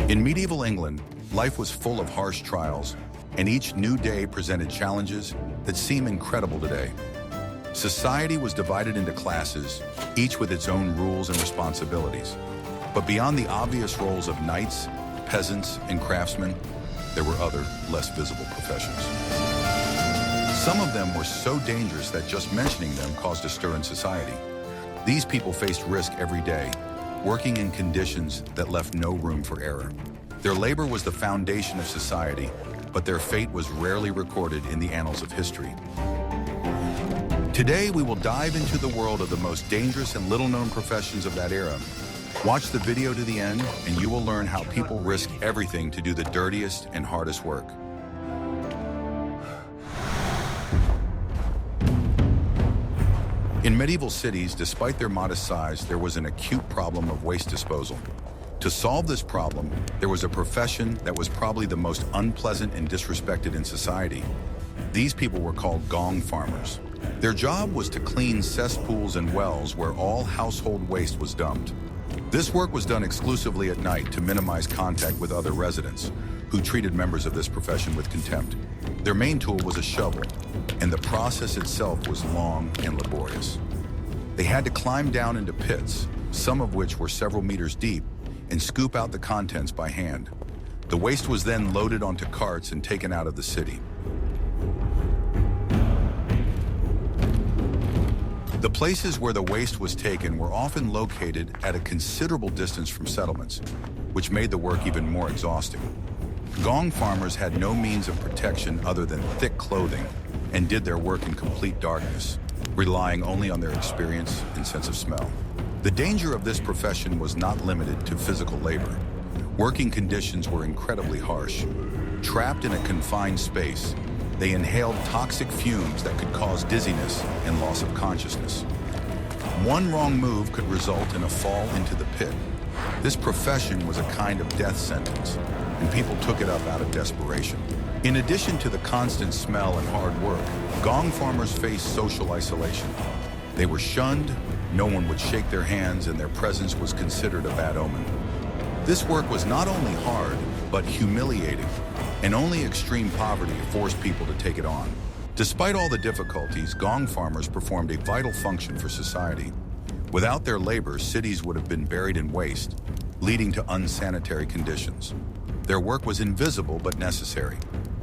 In medieval England, life was full of harsh trials, and each new day presented challenges that seem incredible today. Society was divided into classes, each with its own rules and responsibilities. But beyond the obvious roles of knights, peasants, and craftsmen, there were other, less visible professions. Some of them were so dangerous that just mentioning them caused a stir in society. These people faced risk every day, working in conditions that left no room for error. Their labor was the foundation of society, but their fate was rarely recorded in the annals of history. Today, we will dive into the world of the most dangerous and little-known professions of that era. Watch the video to the end, and you will learn how people risk everything to do the dirtiest and hardest work. In medieval cities, despite their modest size, there was an acute problem of waste disposal. To solve this problem, there was a profession that was probably the most unpleasant and disrespected in society. These people were called Gong farmers. Their job was to clean cesspools and wells where all household waste was dumped. This work was done exclusively at night to minimize contact with other residents, who treated members of this profession with contempt. Their main tool was a shovel, and the process itself was long and laborious. They had to climb down into pits, some of which were several meters deep, and scoop out the contents by hand. The waste was then loaded onto carts and taken out of the city. The places where the waste was taken were often located at a considerable distance from settlements, which made the work even more exhausting. Gong farmers had no means of protection other than thick clothing and did their work in complete darkness, relying only on their experience and sense of smell. The danger of this profession was not limited to physical labor. Working conditions were incredibly harsh. Trapped in a confined space, they inhaled toxic fumes that could cause dizziness and loss of consciousness. One wrong move could result in a fall into the pit. This profession was a kind of death sentence, and people took it up out of desperation. In addition to the constant smell and hard work, Gong farmers faced social isolation. They were shunned, no one would shake their hands, and their presence was considered a bad omen. This work was not only hard, but humiliating, and only extreme poverty forced people to take it on. Despite all the difficulties, Gong farmers performed a vital function for society. Without their labor, cities would have been buried in waste, leading to unsanitary conditions. Their work was invisible but necessary.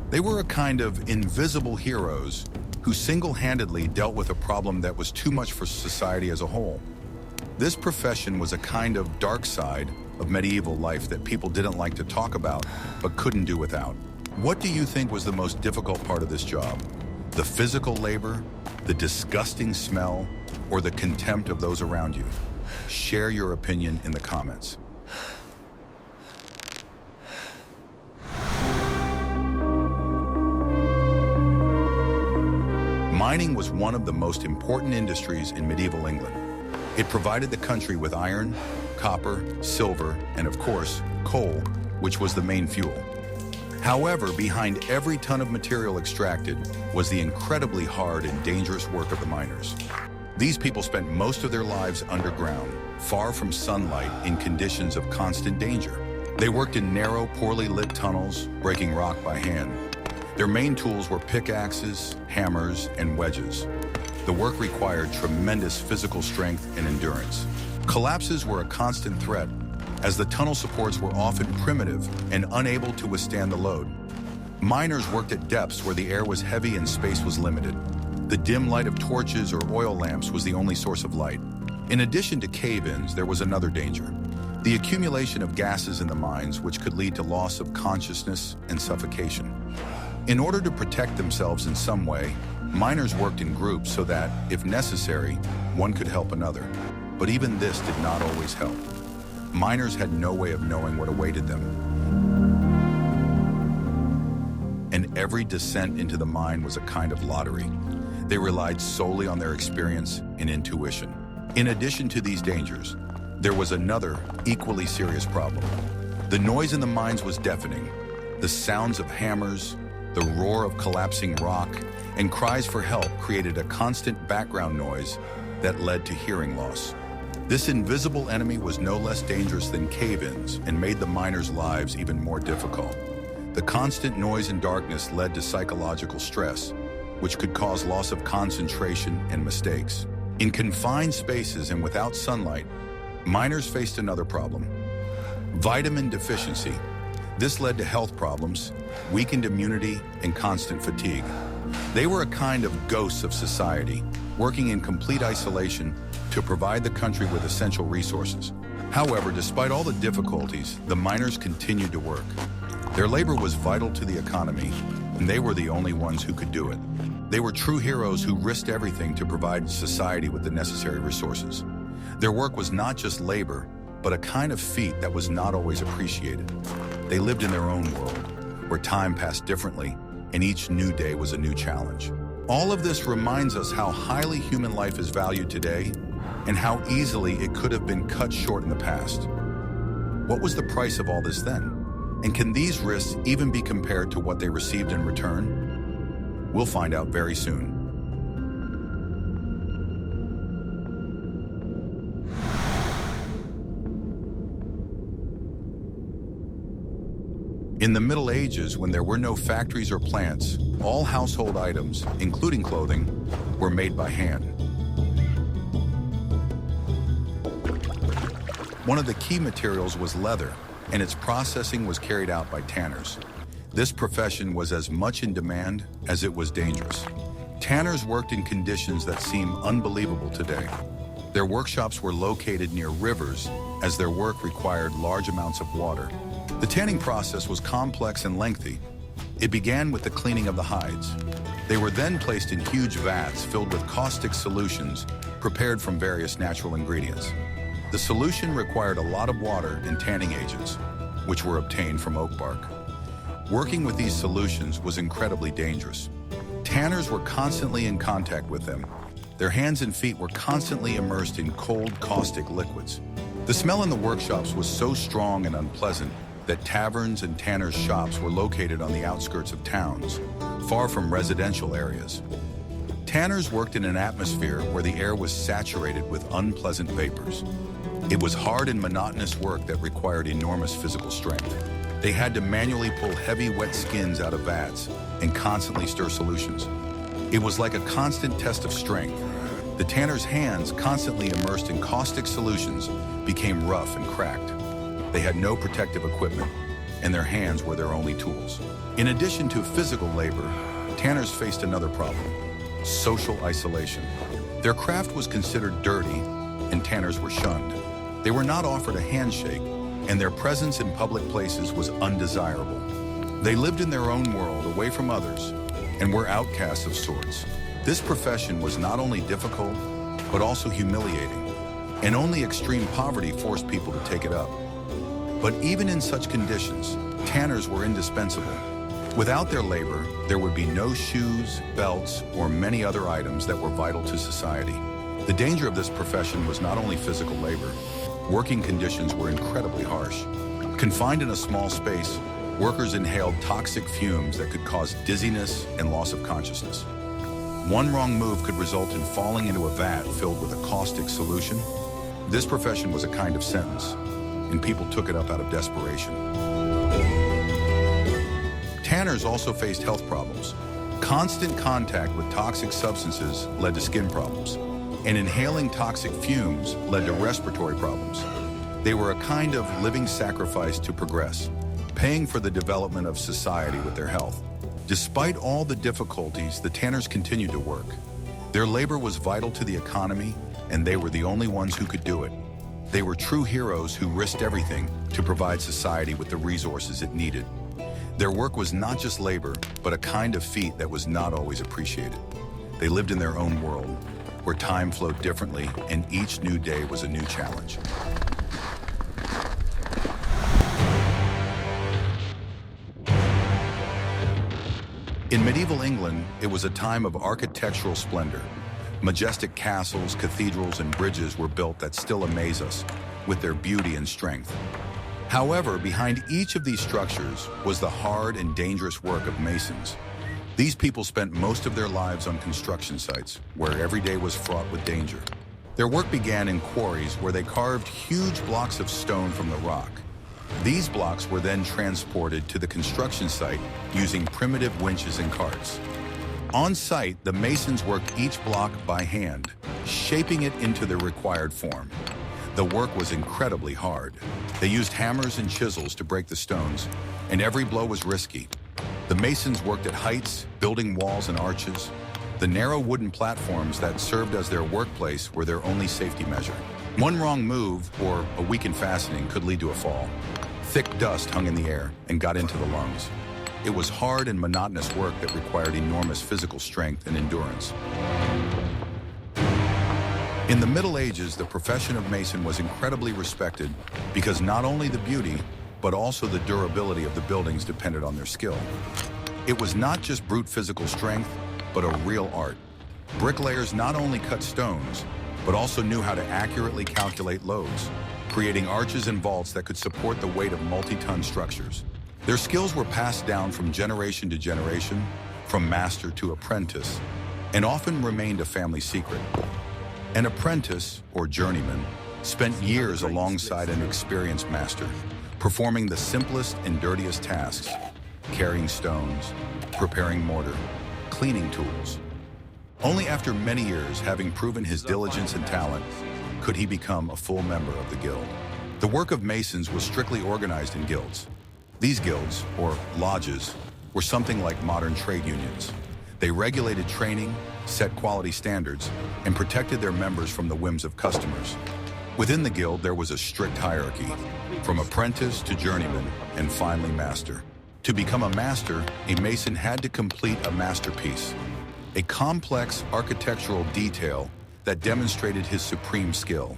They were a kind of invisible heroes who single-handedly dealt with a problem that was too much for society as a whole. This profession was a kind of dark side of medieval life that people didn't like to talk about but couldn't do without. What do you think was the most difficult part of this job? The physical labor, the disgusting smell, or the contempt of those around you? Share your opinion in the comments. Mining was one of the most important industries in medieval England. It provided the country with iron, copper, silver, and of course, coal, which was the main fuel. However, behind every ton of material extracted was the incredibly hard and dangerous work of the miners. These people spent most of their lives underground, far from sunlight, in conditions of constant danger. They worked in narrow, poorly lit tunnels, breaking rock by hand. Their main tools were pickaxes, hammers, and wedges. The work required tremendous physical strength and endurance. Collapses were a constant threat, as the tunnel supports were often primitive and unable to withstand the load. Miners worked at depths where the air was heavy and space was limited. The dim light of torches or oil lamps was the only source of light. In addition to cave-ins, there was another danger: the accumulation of gases in the mines, which could lead to loss of consciousness and suffocation. In order to protect themselves in some way, miners worked in groups so that, if necessary, one could help another. But even this did not always help. Miners had no way of knowing what awaited them. And every descent into the mine was a kind of lottery. They relied solely on their experience and intuition. In addition to these dangers, there was another, equally serious problem. The noise in the mines was deafening. The sounds of hammers, the roar of collapsing rock, and cries for help created a constant background noise that led to hearing loss. This invisible enemy was no less dangerous than cave-ins and made the miners' lives even more difficult. The constant noise and darkness led to psychological stress, which could cause loss of concentration and mistakes. In confined spaces and without sunlight, miners faced another problem: vitamin deficiency. This led to health problems, weakened immunity, and constant fatigue. They were a kind of ghosts of society, working in complete isolation to provide the country with essential resources. However, despite all the difficulties, the miners continued to work. Their labor was vital to the economy, and they were the only ones who could do it. They were true heroes who risked everything to provide society with the necessary resources. Their work was not just labor, but a kind of feat that was not always appreciated. They lived in their own world, where time passed differently, and each new day was a new challenge. All of this reminds us how highly human life is valued today, and how easily it could have been cut short in the past. What was the price of all this then? And can these risks even be compared to what they received in return? We'll find out very soon. In the Middle Ages, when there were no factories or plants, all household items, including clothing, were made by hand. One of the key materials was leather, and its processing was carried out by tanners. This profession was as much in demand as it was dangerous. Tanners worked in conditions that seem unbelievable today. Their workshops were located near rivers, as their work required large amounts of water. The tanning process was complex and lengthy. It began with the cleaning of the hides. They were then placed in huge vats filled with caustic solutions prepared from various natural ingredients. The solution required a lot of water and tanning agents, which were obtained from oak bark. Working with these solutions was incredibly dangerous. Tanners were constantly in contact with them. Their hands and feet were constantly immersed in cold, caustic liquids. The smell in the workshops was so strong and unpleasant that taverns and tanners' shops were located on the outskirts of towns, far from residential areas. Tanners worked in an atmosphere where the air was saturated with unpleasant vapors. It was hard and monotonous work that required enormous physical strength. They had to manually pull heavy, wet skins out of vats and constantly stir solutions. It was like a constant test of strength. The tanners' hands, constantly immersed in caustic solutions, became rough and cracked. They had no protective equipment, and their hands were their only tools. In addition to physical labor, tanners faced another problem: social isolation. Their craft was considered dirty, and tanners were shunned. They were not offered a handshake, and their presence in public places was undesirable. They lived in their own world, away from others, and were outcasts of sorts. This profession was not only difficult, but also humiliating, and only extreme poverty forced people to take it up. But even in such conditions, tanners were indispensable. Without their labor, there would be no shoes, belts, or many other items that were vital to society. The danger of this profession was not only physical labor. Working conditions were incredibly harsh. Confined in a small space, workers inhaled toxic fumes that could cause dizziness and loss of consciousness. One wrong move could result in falling into a vat filled with a caustic solution. This profession was a kind of sentence, and people took it up out of desperation. Tanners also faced health problems. Constant contact with toxic substances led to skin problems, and inhaling toxic fumes led to respiratory problems. They were a kind of living sacrifice to progress, paying for the development of society with their health. Despite all the difficulties, the tanners continued to work. Their labor was vital to the economy, and they were the only ones who could do it. They were true heroes who risked everything to provide society with the resources it needed. Their work was not just labor, but a kind of feat that was not always appreciated. They lived in their own world, where time flowed differently, and each new day was a new challenge. In medieval England, it was a time of architectural splendor. Majestic castles, cathedrals, and bridges were built that still amaze us with their beauty and strength. However, behind each of these structures was the hard and dangerous work of masons. These people spent most of their lives on construction sites, where every day was fraught with danger. Their work began in quarries where they carved huge blocks of stone from the rock. These blocks were then transported to the construction site using primitive winches and carts. On site, the masons worked each block by hand, shaping it into the required form. The work was incredibly hard. They used hammers and chisels to break the stones, and every blow was risky. The masons worked at heights, building walls and arches. The narrow wooden platforms that served as their workplace were their only safety measure. One wrong move, or a weakened fastening, could lead to a fall. Thick dust hung in the air and got into the lungs. It was hard and monotonous work that required enormous physical strength and endurance. In the Middle Ages, the profession of mason was incredibly respected because not only the beauty, but also the durability of the buildings depended on their skill. It was not just brute physical strength, but a real art. Bricklayers not only cut stones, but also knew how to accurately calculate loads, creating arches and vaults that could support the weight of multi-ton structures. Their skills were passed down from generation to generation, from master to apprentice, and often remained a family secret. An apprentice, or journeyman, spent years alongside an experienced master, performing the simplest and dirtiest tasks, carrying stones, preparing mortar, cleaning tools. Only after many years, having proven his diligence and talent, could he become a full member of the guild. The work of masons was strictly organized in guilds. These guilds, or lodges, were something like modern trade unions. They regulated training, set quality standards, and protected their members from the whims of customers. Within the guild, there was a strict hierarchy, from apprentice to journeyman, and finally master. To become a master, a mason had to complete a masterpiece, a complex architectural detail that demonstrated his supreme skill.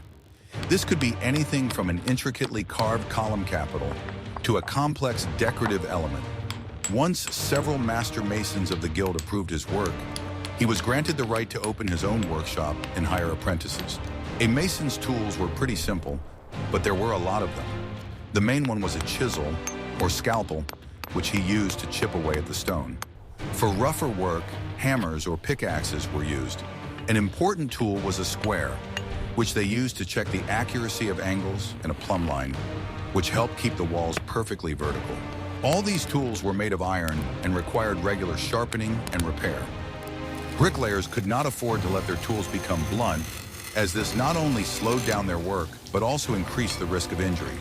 This could be anything from an intricately carved column capital to a complex decorative element. Once several master masons of the guild approved his work, he was granted the right to open his own workshop and hire apprentices. A mason's tools were pretty simple, but there were a lot of them. The main one was a chisel, or scalpel, which he used to chip away at the stone. For rougher work, hammers or pickaxes were used. An important tool was a square, which they used to check the accuracy of angles, and a plumb line, which helped keep the walls perfectly vertical. All these tools were made of iron and required regular sharpening and repair. Bricklayers could not afford to let their tools become blunt, as this not only slowed down their work, but also increased the risk of injury.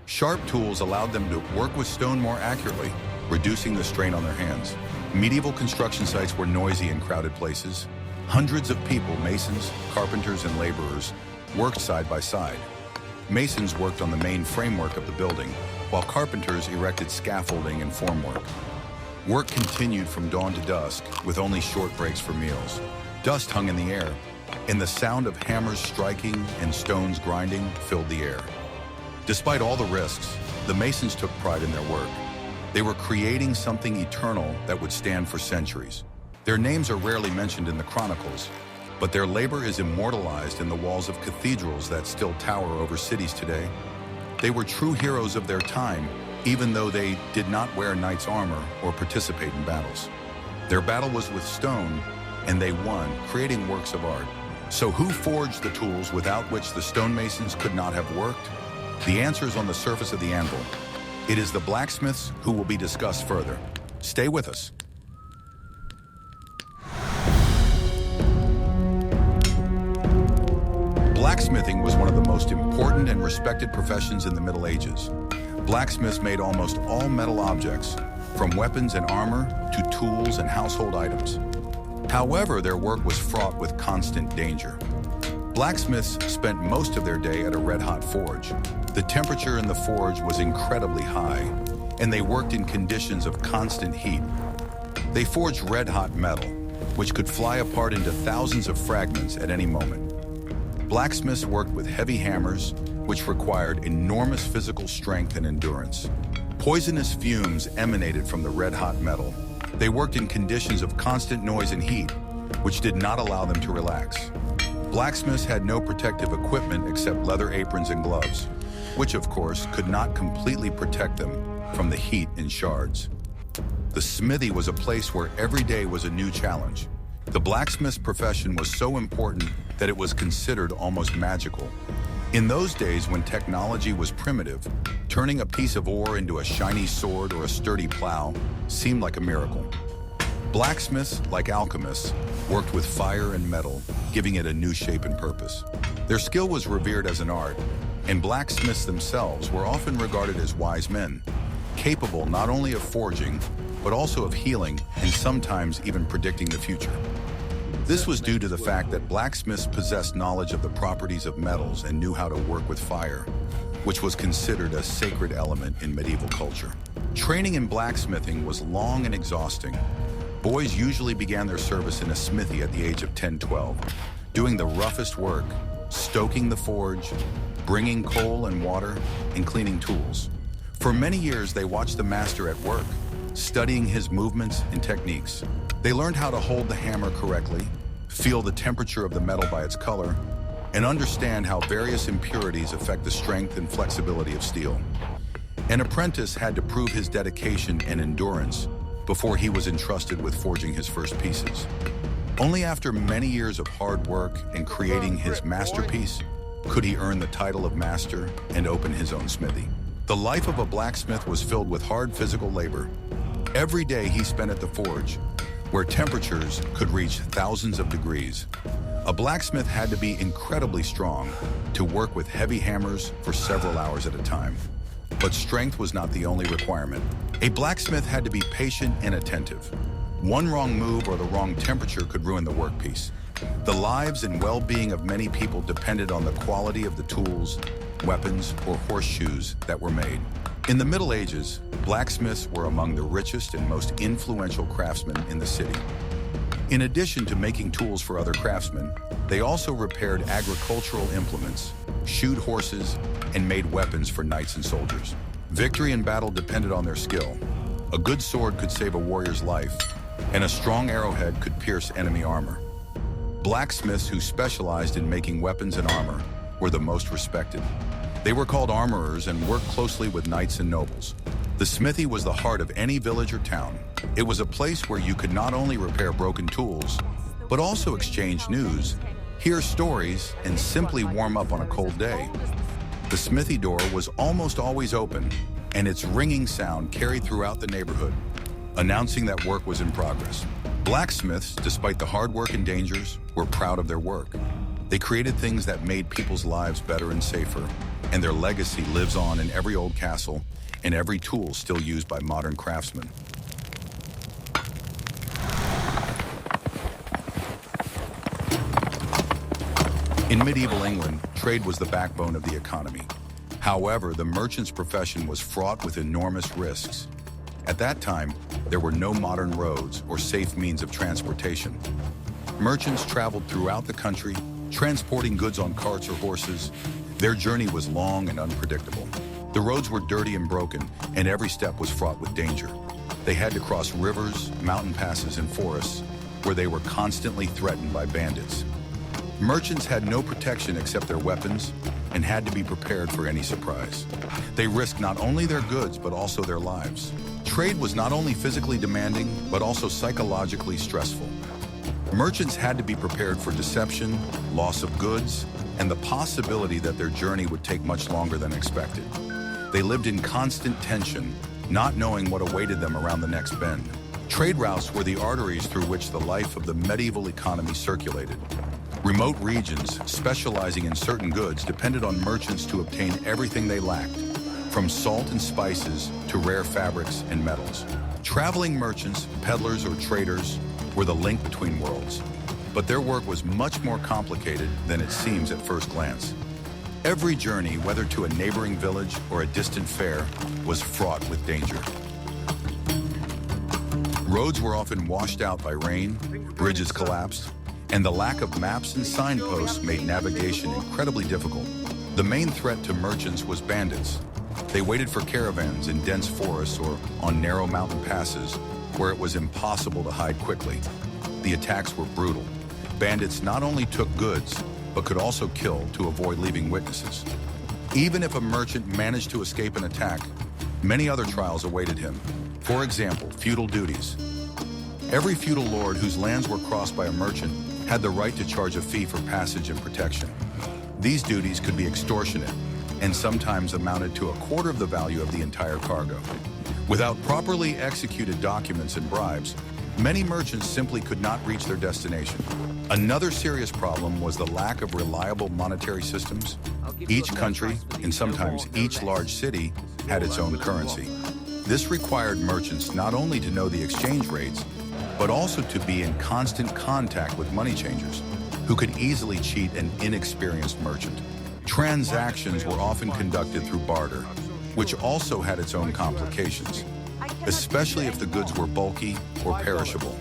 Sharp tools allowed them to work with stone more accurately, reducing the strain on their hands. Medieval construction sites were noisy and crowded places. Hundreds of people, masons, carpenters, and laborers, worked side by side. Masons worked on the main framework of the building, while carpenters erected scaffolding and formwork. Work continued from dawn to dusk, with only short breaks for meals. Dust hung in the air, and the sound of hammers striking and stones grinding filled the air. Despite all the risks, the masons took pride in their work. They were creating something eternal that would stand for centuries. Their names are rarely mentioned in the chronicles, but their labor is immortalized in the walls of cathedrals that still tower over cities today. They were true heroes of their time, even though they did not wear knight's armor or participate in battles. Their battle was with stone, and they won, creating works of art. So who forged the tools without which the stonemasons could not have worked? The answer is on the surface of the anvil. It is the blacksmiths, who will be discussed further. Stay with us. Blacksmithing was one of the most important and respected professions in the Middle Ages. Blacksmiths made almost all metal objects, from weapons and armor to tools and household items. However, their work was fraught with constant danger. Blacksmiths spent most of their day at a red-hot forge. The temperature in the forge was incredibly high, and they worked in conditions of constant heat. They forged red-hot metal, which could fly apart into thousands of fragments at any moment. Blacksmiths worked with heavy hammers, which required enormous physical strength and endurance. Poisonous fumes emanated from the red-hot metal. They worked in conditions of constant noise and heat, which did not allow them to relax. Blacksmiths had no protective equipment except leather aprons and gloves, which of course could not completely protect them from the heat and shards. The smithy was a place where every day was a new challenge. The blacksmith's profession was so important that it was considered almost magical. In those days when technology was primitive, turning a piece of ore into a shiny sword or a sturdy plow seemed like a miracle. Blacksmiths, like alchemists, worked with fire and metal, giving it a new shape and purpose. Their skill was revered as an art, and blacksmiths themselves were often regarded as wise men, capable not only of forging, but also of healing and sometimes even predicting the future. This was due to the fact that blacksmiths possessed knowledge of the properties of metals and knew how to work with fire, which was considered a sacred element in medieval culture. Training in blacksmithing was long and exhausting. Boys usually began their service in a smithy at the age of 10-12, doing the roughest work, stoking the forge, bringing coal and water, and cleaning tools. For many years, they watched the master at work, studying his movements and techniques. They learned how to hold the hammer correctly, feel the temperature of the metal by its color, and understand how various impurities affect the strength and flexibility of steel. An apprentice had to prove his dedication and endurance before he was entrusted with forging his first pieces. Only after many years of hard work and creating his masterpiece could he earn the title of master and open his own smithy. The life of a blacksmith was filled with hard physical labor. Every day he spent at the forge, where temperatures could reach thousands of degrees. A blacksmith had to be incredibly strong to work with heavy hammers for several hours at a time. But strength was not the only requirement. A blacksmith had to be patient and attentive. One wrong move or the wrong temperature could ruin the workpiece. The lives and well-being of many people depended on the quality of the tools, weapons, or horseshoes that were made. In the Middle Ages, blacksmiths were among the richest and most influential craftsmen in the city. In addition to making tools for other craftsmen, they also repaired agricultural implements, shoed horses, and made weapons for knights and soldiers. Victory in battle depended on their skill. A good sword could save a warrior's life, and a strong arrowhead could pierce enemy armor. Blacksmiths who specialized in making weapons and armor were the most respected. They were called armorers and worked closely with knights and nobles. The smithy was the heart of any village or town. It was a place where you could not only repair broken tools, but also exchange news, hear stories, and simply warm up on a cold day. The smithy door was almost always open, and its ringing sound carried throughout the neighborhood, announcing that work was in progress. Blacksmiths, despite the hard work and dangers, were proud of their work. They created things that made people's lives better and safer, and their legacy lives on in every old castle and every tool still used by modern craftsmen. In medieval England, trade was the backbone of the economy. However, the merchant's profession was fraught with enormous risks. At that time, there were no modern roads or safe means of transportation. Merchants traveled throughout the country, transporting goods on carts or horses. Their journey was long and unpredictable. The roads were dirty and broken, and every step was fraught with danger. They had to cross rivers, mountain passes, and forests, where they were constantly threatened by bandits. Merchants had no protection except their weapons and had to be prepared for any surprise. They risked not only their goods, but also their lives. Trade was not only physically demanding, but also psychologically stressful. Merchants had to be prepared for deception, loss of goods, and the possibility that their journey would take much longer than expected. They lived in constant tension, not knowing what awaited them around the next bend. Trade routes were the arteries through which the life of the medieval economy circulated. Remote regions, specializing in certain goods, depended on merchants to obtain everything they lacked, from salt and spices to rare fabrics and metals. Traveling merchants, peddlers, or traders were the link between worlds, but their work was much more complicated than it seems at first glance. Every journey, whether to a neighboring village or a distant fair, was fraught with danger. Roads were often washed out by rain, bridges collapsed, and the lack of maps and signposts made navigation incredibly difficult. The main threat to merchants was bandits. They waited for caravans in dense forests or on narrow mountain passes where it was impossible to hide quickly. The attacks were brutal. Bandits not only took goods, but could also kill to avoid leaving witnesses. Even if a merchant managed to escape an attack, many other trials awaited him. For example, feudal duties. Every feudal lord whose lands were crossed by a merchant had the right to charge a fee for passage and protection. These duties could be extortionate and sometimes amounted to a quarter of the value of the entire cargo. Without properly executed documents and bribes, many merchants simply could not reach their destination. Another serious problem was the lack of reliable monetary systems. Each country, and sometimes each large city, had its own currency. This required merchants not only to know the exchange rates, but also to be in constant contact with money changers, who could easily cheat an inexperienced merchant. Transactions were often conducted through barter, which also had its own complications, especially if the goods were bulky or perishable.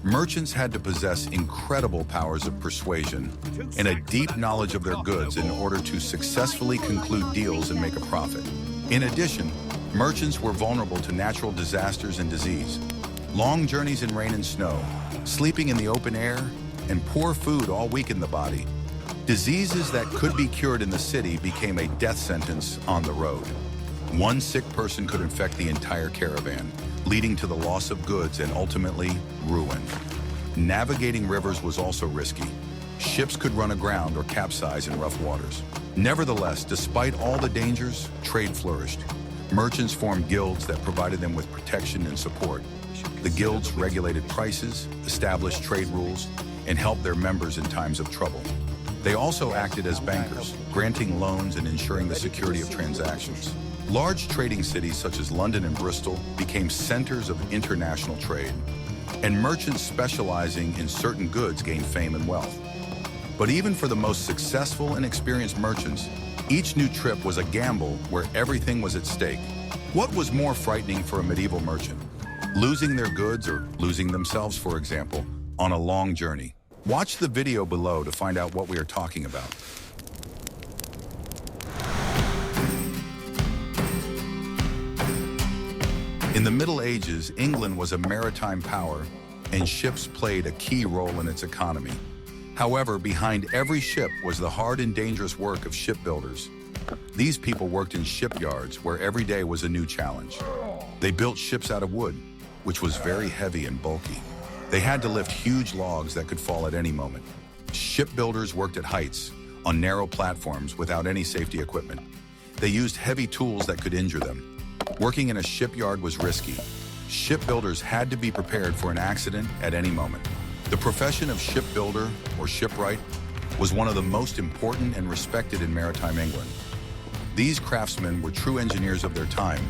Merchants had to possess incredible powers of persuasion and a deep knowledge of their goods in order to successfully conclude deals and make a profit. In addition, merchants were vulnerable to natural disasters and disease. Long journeys in rain and snow, sleeping in the open air, and poor food all weakened the body. Diseases that could be cured in the city became a death sentence on the road. One sick person could infect the entire caravan, leading to the loss of goods and ultimately ruin. Navigating rivers was also risky. Ships could run aground or capsize in rough waters. Nevertheless, despite all the dangers, trade flourished. Merchants formed guilds that provided them with protection and support. The guilds regulated prices, established trade rules, and helped their members in times of trouble. They also acted as bankers, granting loans and ensuring the security of transactions. Large trading cities such as London and Bristol became centers of international trade, and merchants specializing in certain goods gained fame and wealth. But even for the most successful and experienced merchants, each new trip was a gamble where everything was at stake. What was more frightening for a medieval merchant? Losing their goods or losing themselves, for example, on a long journey. Watch the video below to find out what we are talking about. In the Middle Ages, England was a maritime power, and ships played a key role in its economy. However, behind every ship was the hard and dangerous work of shipbuilders. These people worked in shipyards where every day was a new challenge. They built ships out of wood, which was very heavy and bulky. They had to lift huge logs that could fall at any moment. Shipbuilders worked at heights, on narrow platforms without any safety equipment. They used heavy tools that could injure them. Working in a shipyard was risky. Shipbuilders had to be prepared for an accident at any moment. The profession of shipbuilder, or shipwright, was one of the most important and respected in maritime England. These craftsmen were true engineers of their time,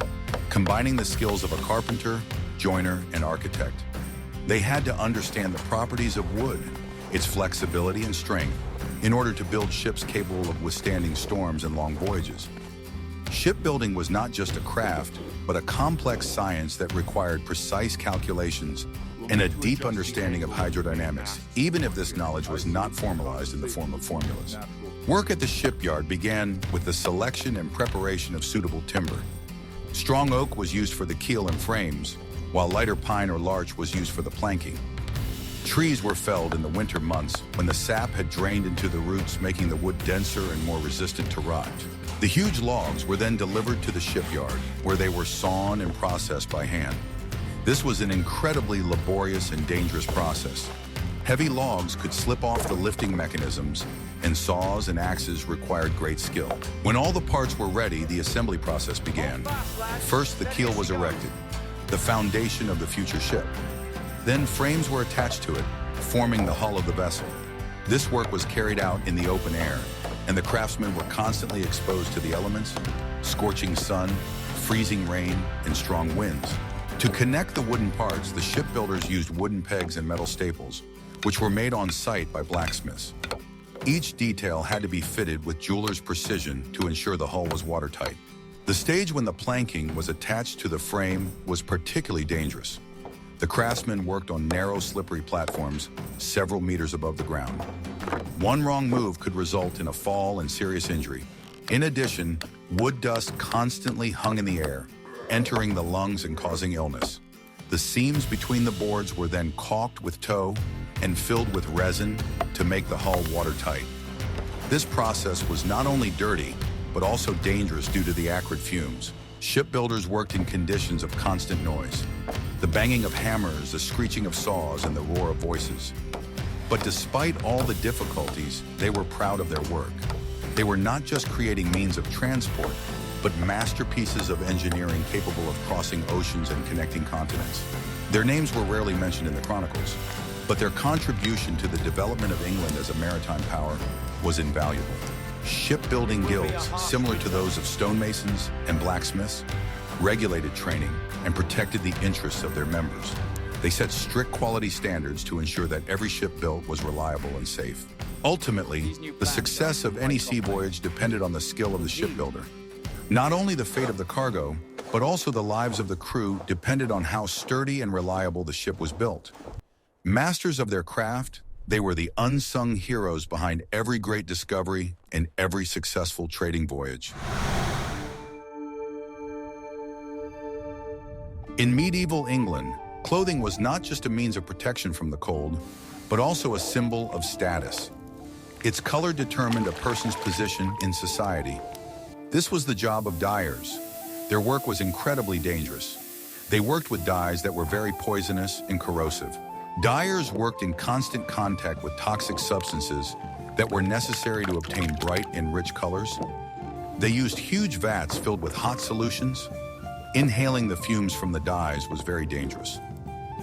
combining the skills of a carpenter, joiner, and architect. They had to understand the properties of wood, its flexibility and strength, in order to build ships capable of withstanding storms and long voyages. Shipbuilding was not just a craft, but a complex science that required precise calculations and a deep understanding of hydrodynamics, even if this knowledge was not formalized in the form of formulas. Work at the shipyard began with the selection and preparation of suitable timber. Strong oak was used for the keel and frames, while lighter pine or larch was used for the planking. Trees were felled in the winter months when the sap had drained into the roots, making the wood denser and more resistant to rot. The huge logs were then delivered to the shipyard, where they were sawn and processed by hand. This was an incredibly laborious and dangerous process. Heavy logs could slip off the lifting mechanisms, and saws and axes required great skill. When all the parts were ready, the assembly process began. First, the keel was erected, the foundation of the future ship. Then frames were attached to it, forming the hull of the vessel. This work was carried out in the open air, and the craftsmen were constantly exposed to the elements, scorching sun, freezing rain, and strong winds. To connect the wooden parts, the shipbuilders used wooden pegs and metal staples, which were made on site by blacksmiths. Each detail had to be fitted with jeweler's precision to ensure the hull was watertight. The stage when the planking was attached to the frame was particularly dangerous. The craftsmen worked on narrow, slippery platforms several meters above the ground. One wrong move could result in a fall and serious injury. In addition, wood dust constantly hung in the air, entering the lungs and causing illness. The seams between the boards were then caulked with tow and filled with resin to make the hull watertight. This process was not only dirty, but also dangerous due to the acrid fumes. Shipbuilders worked in conditions of constant noise. The banging of hammers, the screeching of saws, and the roar of voices. But despite all the difficulties, they were proud of their work. They were not just creating means of transport, but masterpieces of engineering capable of crossing oceans and connecting continents. Their names were rarely mentioned in the chronicles, but their contribution to the development of England as a maritime power was invaluable. Shipbuilding guilds, similar to those of stonemasons and blacksmiths, regulated training and protected the interests of their members. They set strict quality standards to ensure that every ship built was reliable and safe. Ultimately, the success of any sea voyage depended on the skill of the shipbuilder. Not only the fate of the cargo, but also the lives of the crew depended on how sturdy and reliable the ship was built. Masters of their craft, they were the unsung heroes behind every great discovery and every successful trading voyage. In medieval England, clothing was not just a means of protection from the cold, but also a symbol of status. Its color determined a person's position in society. This was the job of dyers. Their work was incredibly dangerous. They worked with dyes that were very poisonous and corrosive. Dyers worked in constant contact with toxic substances that were necessary to obtain bright and rich colors. They used huge vats filled with hot solutions. Inhaling the fumes from the dyes was very dangerous.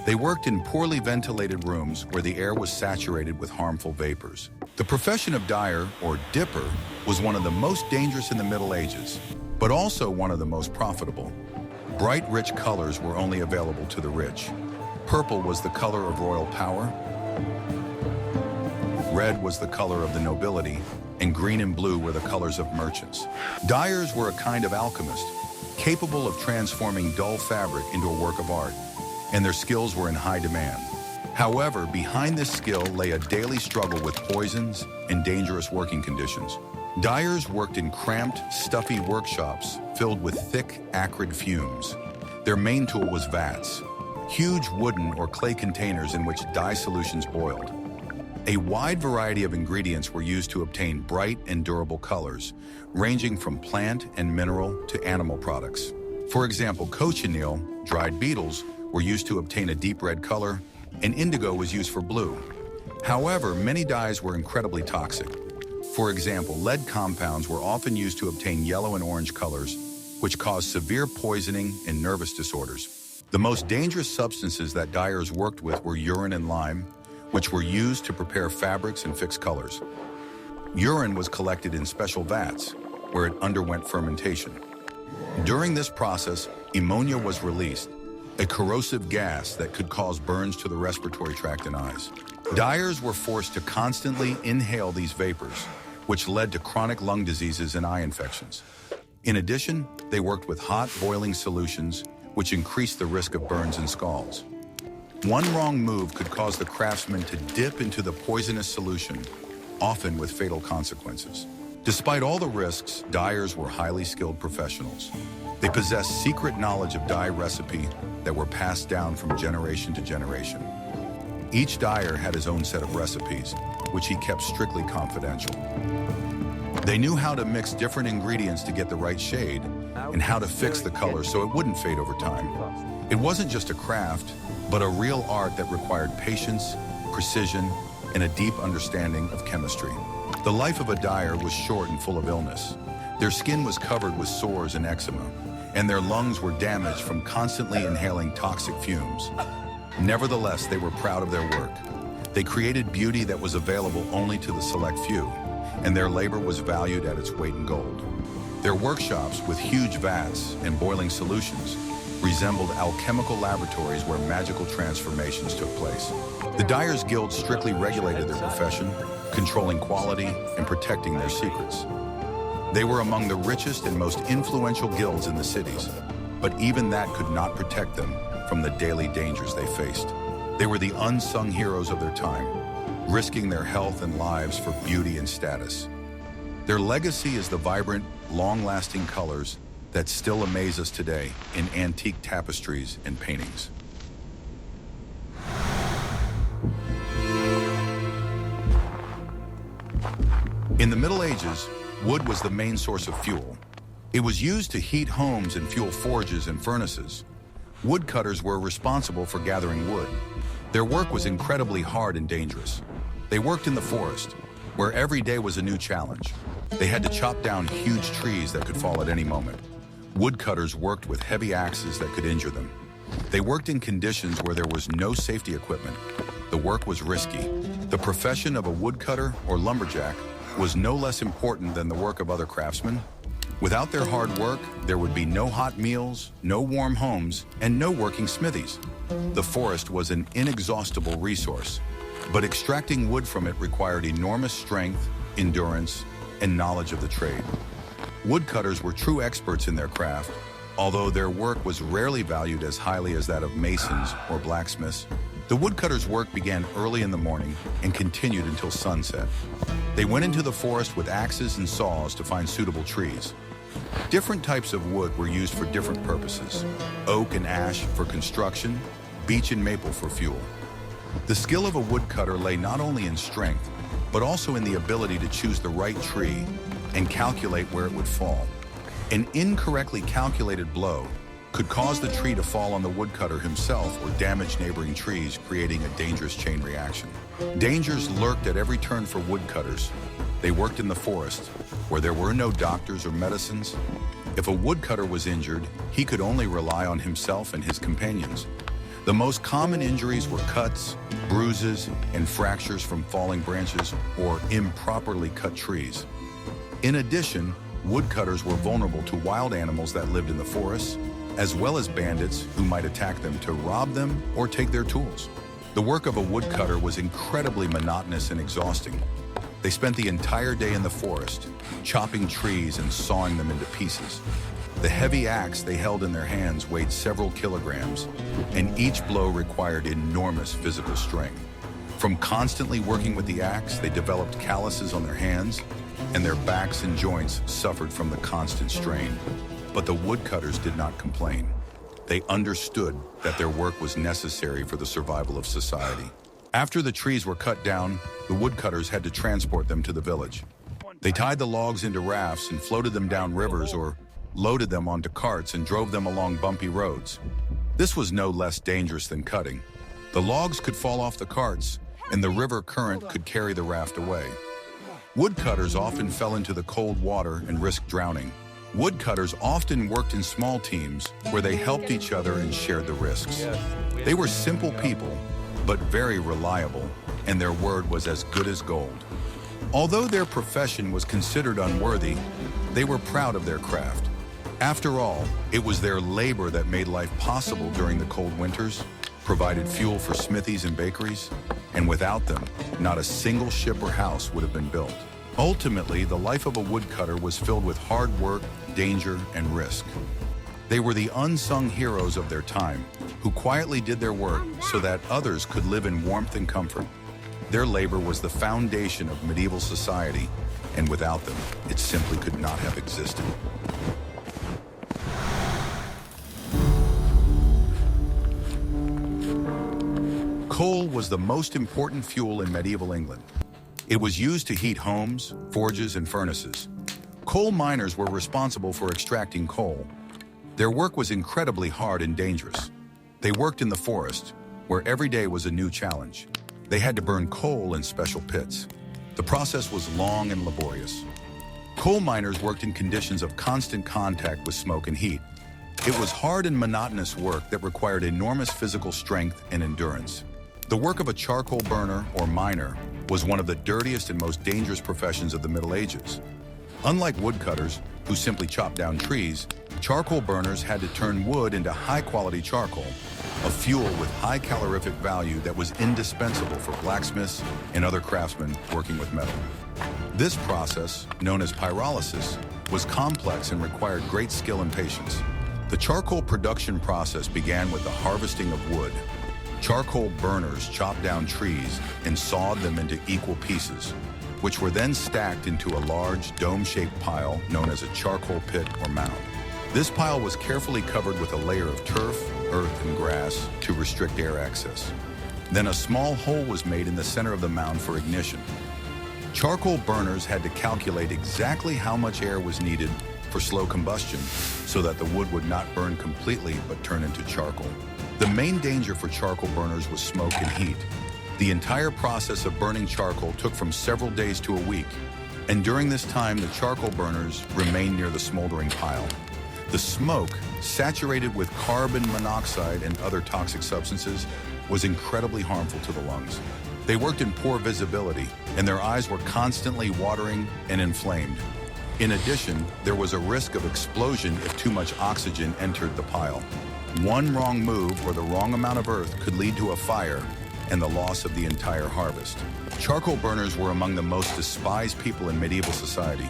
They worked in poorly ventilated rooms where the air was saturated with harmful vapors. The profession of dyer, or dipper, was one of the most dangerous in the Middle Ages, but also one of the most profitable. Bright, rich colors were only available to the rich. Purple was the color of royal power. Red was the color of the nobility, and green and blue were the colors of merchants. Dyers were a kind of alchemist, capable of transforming dull fabric into a work of art, and their skills were in high demand. However, behind this skill lay a daily struggle with poisons and dangerous working conditions. Dyers worked in cramped, stuffy workshops filled with thick, acrid fumes. Their main tool was vats, huge wooden or clay containers in which dye solutions boiled. A wide variety of ingredients were used to obtain bright and durable colors, ranging from plant and mineral to animal products. For example, cochineal, dried beetles, were used to obtain a deep red color, and indigo was used for blue. However, many dyes were incredibly toxic. For example, lead compounds were often used to obtain yellow and orange colors, which caused severe poisoning and nervous disorders. The most dangerous substances that dyers worked with were urine and lime, which were used to prepare fabrics and fix colors. Urine was collected in special vats, where it underwent fermentation. During this process, ammonia was released, a corrosive gas that could cause burns to the respiratory tract and eyes. Dyers were forced to constantly inhale these vapors, which led to chronic lung diseases and eye infections. In addition, they worked with hot, boiling solutions, which increased the risk of burns and scalds. One wrong move could cause the craftsman to dip into the poisonous solution, often with fatal consequences. Despite all the risks, dyers were highly skilled professionals. They possessed secret knowledge of dye recipe that were passed down from generation to generation. Each dyer had his own set of recipes, which he kept strictly confidential. They knew how to mix different ingredients to get the right shade and how to fix the color so it wouldn't fade over time. It wasn't just a craft, but a real art that required patience, precision, and a deep understanding of chemistry. The life of a dyer was short and full of illness. Their skin was covered with sores and eczema, and their lungs were damaged from constantly inhaling toxic fumes. Nevertheless, they were proud of their work. They created beauty that was available only to the select few, and their labor was valued at its weight in gold. Their workshops, with huge vats and boiling solutions, resembled alchemical laboratories where magical transformations took place. The Dyers Guild strictly regulated their profession, controlling quality and protecting their secrets. They were among the richest and most influential guilds in the cities, but even that could not protect them from the daily dangers they faced. They were the unsung heroes of their time, risking their health and lives for beauty and status. Their legacy is the vibrant, long-lasting colors that still amaze us today in antique tapestries and paintings. In the Middle Ages, wood was the main source of fuel. It was used to heat homes and fuel forges and furnaces. Woodcutters were responsible for gathering wood. Their work was incredibly hard and dangerous. They worked in the forest, where every day was a new challenge. They had to chop down huge trees that could fall at any moment. Woodcutters worked with heavy axes that could injure them. They worked in conditions where there was no safety equipment. The work was risky. The profession of a woodcutter or lumberjack was no less important than the work of other craftsmen. Without their hard work, there would be no hot meals, no warm homes, and no working smithies. The forest was an inexhaustible resource, but extracting wood from it required enormous strength, endurance, and knowledge of the trade. Woodcutters were true experts in their craft, although their work was rarely valued as highly as that of masons or blacksmiths. The woodcutters' work began early in the morning and continued until sunset. They went into the forest with axes and saws to find suitable trees. Different types of wood were used for different purposes: oak and ash for construction, beech and maple for fuel. The skill of a woodcutter lay not only in strength, but also in the ability to choose the right tree and calculate where it would fall. An incorrectly calculated blow could cause the tree to fall on the woodcutter himself or damage neighboring trees, creating a dangerous chain reaction. Dangers lurked at every turn for woodcutters. They worked in the forest, where there were no doctors or medicines. If a woodcutter was injured, he could only rely on himself and his companions. The most common injuries were cuts, bruises, and fractures from falling branches or improperly cut trees. In addition, woodcutters were vulnerable to wild animals that lived in the forests, as well as bandits who might attack them to rob them or take their tools. The work of a woodcutter was incredibly monotonous and exhausting. They spent the entire day in the forest, chopping trees and sawing them into pieces. The heavy axe they held in their hands weighed several kilograms, and each blow required enormous physical strength. From constantly working with the axe, they developed calluses on their hands, and their backs and joints suffered from the constant strain. But the woodcutters did not complain. They understood that their work was necessary for the survival of society. After the trees were cut down, the woodcutters had to transport them to the village. They tied the logs into rafts and floated them down rivers or loaded them onto carts and drove them along bumpy roads. This was no less dangerous than cutting. The logs could fall off the carts, and the river current could carry the raft away. Woodcutters often fell into the cold water and risked drowning. Woodcutters often worked in small teams where they helped each other and shared the risks. They were simple people, but very reliable, and their word was as good as gold. Although their profession was considered unworthy, they were proud of their craft. After all, it was their labor that made life possible during the cold winters, provided fuel for smithies and bakeries, and without them, not a single ship or house would have been built. Ultimately, the life of a woodcutter was filled with hard work, danger, and risk. They were the unsung heroes of their time, who quietly did their work so that others could live in warmth and comfort. Their labor was the foundation of medieval society, and without them, it simply could not have existed. Coal was the most important fuel in medieval England. It was used to heat homes, forges, and furnaces. Coal miners were responsible for extracting coal. Their work was incredibly hard and dangerous. They worked in the forest, where every day was a new challenge. They had to burn coal in special pits. The process was long and laborious. Coal miners worked in conditions of constant contact with smoke and heat. It was hard and monotonous work that required enormous physical strength and endurance. The work of a charcoal burner or miner was one of the dirtiest and most dangerous professions of the Middle Ages. Unlike woodcutters, who simply chopped down trees, charcoal burners had to turn wood into high-quality charcoal, a fuel with high calorific value that was indispensable for blacksmiths and other craftsmen working with metal. This process, known as pyrolysis, was complex and required great skill and patience. The charcoal production process began with the harvesting of wood. Charcoal burners chopped down trees and sawed them into equal pieces, which were then stacked into a large dome-shaped pile known as a charcoal pit or mound. This pile was carefully covered with a layer of turf, earth, and grass to restrict air access. Then a small hole was made in the center of the mound for ignition. Charcoal burners had to calculate exactly how much air was needed for for slow combustion so that the wood would not burn completely but turn into charcoal. The main danger for charcoal burners was smoke and heat. The entire process of burning charcoal took from several days to a week, and during this time the charcoal burners remained near the smoldering pile. The smoke, saturated with carbon monoxide and other toxic substances, was incredibly harmful to the lungs. They worked in poor visibility, and their eyes were constantly watering and inflamed. In addition, there was a risk of explosion if too much oxygen entered the pile. One wrong move or the wrong amount of earth could lead to a fire and the loss of the entire harvest. Charcoal burners were among the most despised people in medieval society.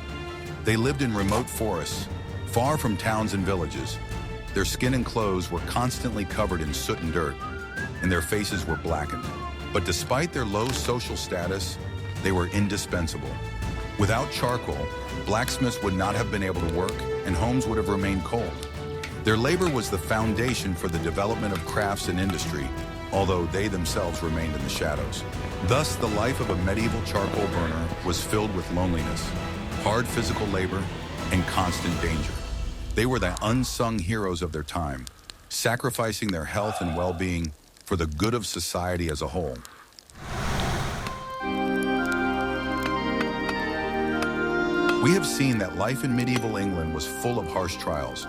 They lived in remote forests, far from towns and villages. Their skin and clothes were constantly covered in soot and dirt, and their faces were blackened. But despite their low social status, they were indispensable. Without charcoal, blacksmiths would not have been able to work, and homes would have remained cold. Their labor was the foundation for the development of crafts and industry, although they themselves remained in the shadows. Thus, the life of a medieval charcoal burner was filled with loneliness, hard physical labor, and constant danger. They were the unsung heroes of their time, sacrificing their health and well-being for the good of society as a whole. We have seen that life in medieval England was full of harsh trials.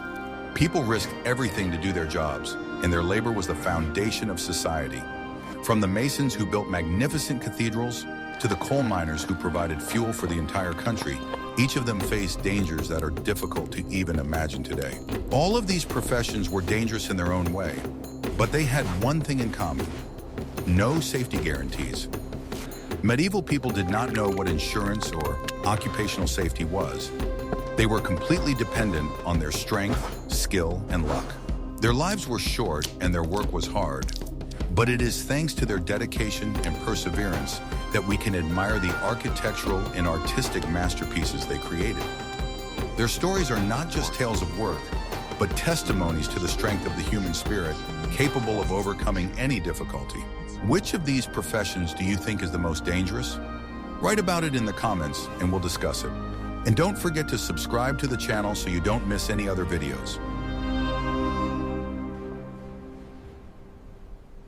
People risked everything to do their jobs, and their labor was the foundation of society. From the masons who built magnificent cathedrals to the coal miners who provided fuel for the entire country, each of them faced dangers that are difficult to even imagine today. All of these professions were dangerous in their own way, but they had one thing in common: no safety guarantees. Medieval people did not know what insurance or occupational safety was. They were completely dependent on their strength, skill, and luck. Their lives were short and their work was hard, but it is thanks to their dedication and perseverance that we can admire the architectural and artistic masterpieces they created. Their stories are not just tales of work, but testimonies to the strength of the human spirit, capable of overcoming any difficulty. Which of these professions do you think is the most dangerous? Write about it in the comments and we'll discuss it. And don't forget to subscribe to the channel so you don't miss any other videos.